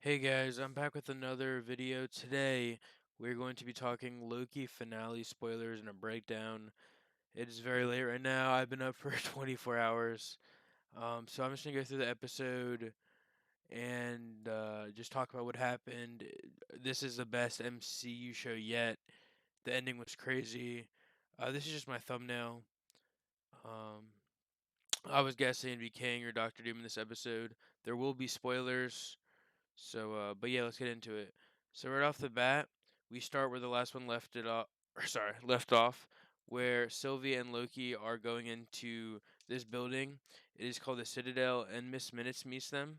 Hey guys, I'm back with another video. Today, we're going to be talking Loki finale spoilers and a breakdown. It is very late right now. I've been up for 24 hours. So I'm just gonna go through the episode and just talk about what happened. This is the best MCU show yet. The ending was crazy. This is just my thumbnail. Um, I was guessing it'd be Kang or Doctor Doom in this episode. There will be spoilers. So, but yeah, let's get into it. So right off the bat, we start where the last one left it off, or sorry, left off, where Sylvie and Loki are going into this building. It is called the Citadel, and Miss Minutes meets them.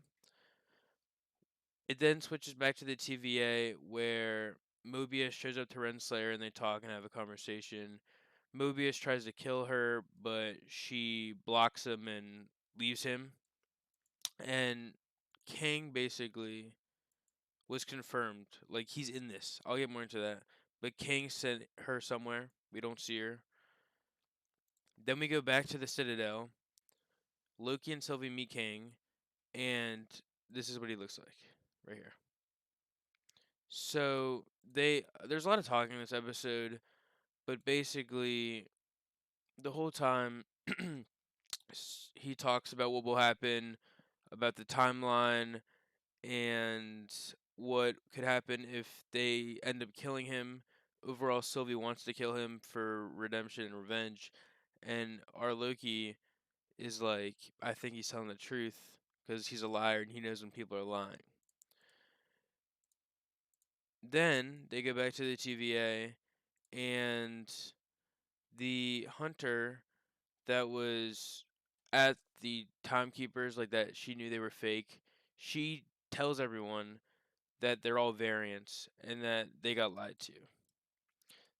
It then switches back to the TVA, where Mobius shows up to Renslayer, and they talk and have a conversation. Mobius tries to kill her, but she blocks him and leaves him. And Kang basically was confirmed. Like he's in this. I'll get more into that. But Kang sent her somewhere. We don't see her. Then we go back to the Citadel. Loki and Sylvie meet Kang, and this is what he looks like right here. So there's a lot of talking in this episode, but basically the whole time he talks about what will happen, about the timeline, and what could happen if they end up killing him. Overall, Sylvie wants to kill him for redemption and revenge, and our Loki is like, I think he's telling the truth because he's a liar and he knows when people are lying. Then they go back to the TVA, and the hunter that was at the timekeepers, like that, she knew they were fake. She tells everyone that they're all variants and that they got lied to.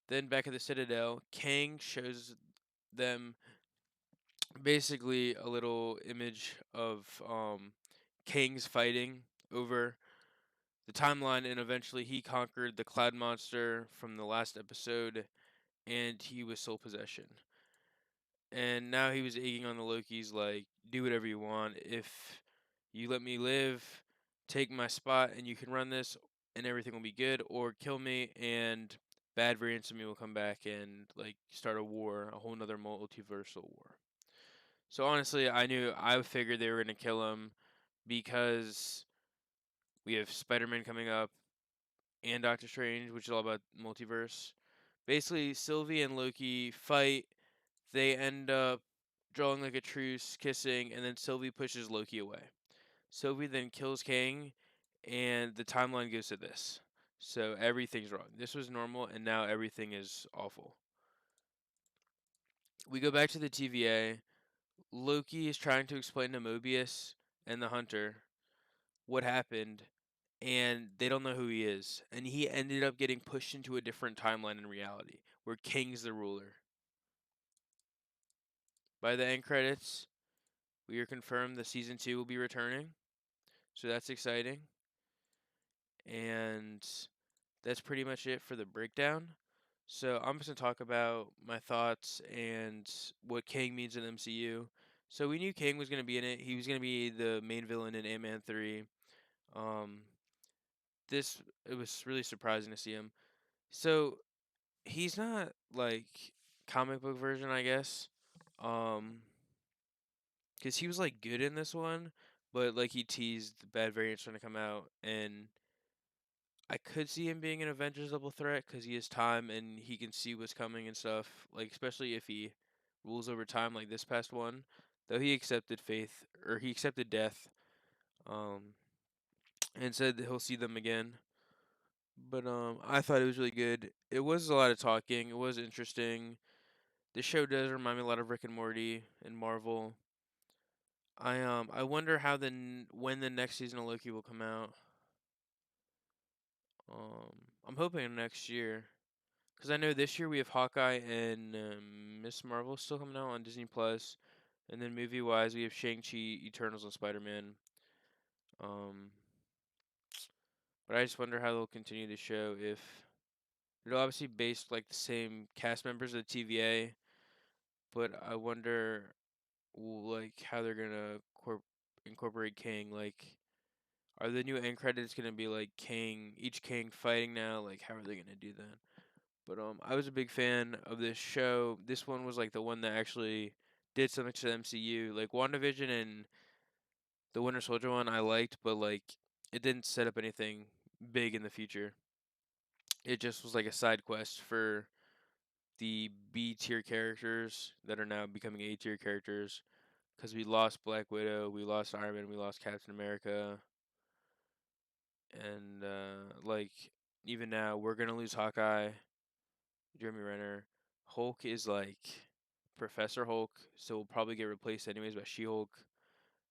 Then back at the Citadel, Kang shows them basically a little image of Kang's fighting over the timeline, and eventually he conquered the Cloud Monster from the last episode, and he was sole possession. And now he was egging on the Lokis, like, do whatever you want. If you let me live, take my spot, and you can run this, and everything will be good, or kill me, and bad variants of me will come back and, like, start a war, a whole nother multiversal war. So honestly, I figured they were going to kill him because we have Spider-Man coming up and Doctor Strange, which is all about multiverse. Basically, Sylvie and Loki fight. They end up drawing like a truce, kissing, and then Sylvie pushes Loki away. Sylvie then kills Kang, and the timeline goes to this. So everything's wrong. This was normal, and now everything is awful. We go back to the TVA. Loki is trying to explain to Mobius and the Hunter what happened, and they don't know who he is. And he ended up getting pushed into a different timeline in reality, where Kang's the ruler. By the end credits, we are confirmed that season 2 will be returning. So that's exciting. And that's pretty much it for the breakdown. So I'm just going to talk about my thoughts and what Kang means in the MCU. So we knew Kang was going to be in it. He was going to be the main villain in Ant-Man 3. Um, it was really surprising to see him. So he's not like comic book version, I guess. Um, because he was like good in this one, but like he teased the bad variants trying to come out, and I could see him being an Avengers level threat because he has time and he can see what's coming and stuff. Like especially if he rules over time, like this past one. Though he accepted faith or he accepted death, um, and said that he'll see them again. But I thought it was really good. It was a lot of talking. It was interesting. The show does remind me a lot of Rick and Morty and Marvel. I wonder when the next season of Loki will come out. I'm hoping next year. Because I know this year we have Hawkeye and Miss Marvel still coming out on Disney Plus, and then movie wise we have Shang-Chi, Eternals, and Spider-Man. Um, but I just wonder how they'll continue the show. If it'll obviously based like the same cast members of the TVA, but I wonder like how they're gonna incorporate Kang. Like, Are the new end credits gonna be like Kang, each Kang fighting now? Like, how are they gonna do that? But I was a big fan of this show. This one was like the one that actually did something to the MCU. Like WandaVision and the Winter Soldier one, I liked, but like it didn't set up anything big in the future. It just was like a side quest for the B tier characters that are now becoming A tier characters. Because we lost Black Widow, we lost Iron Man, we lost Captain America, and like even now we're gonna lose Hawkeye, Jeremy Renner. Hulk is like Professor Hulk, so we'll probably get replaced anyways by She-Hulk,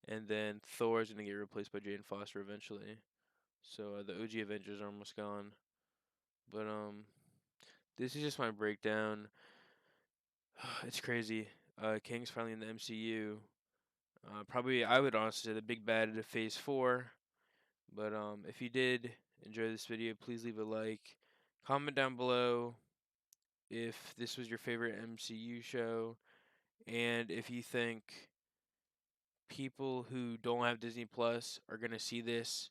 and then Thor is gonna get replaced by Jane Foster eventually. So the OG Avengers are almost gone. But this is just my breakdown. It's crazy. Kang's finally in the MCU. Probably I would honestly say the big bad of Phase 4. But if you did enjoy this video, please leave a like. Comment down below if this was your favorite MCU show, and if you think people who don't have Disney Plus are gonna see this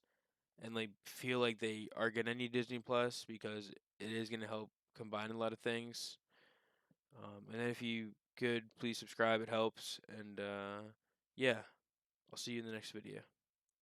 and like feel like they are gonna need Disney Plus because it is gonna help combine a lot of things. And then if you could please subscribe, it helps. And yeah, I'll see you in the next video.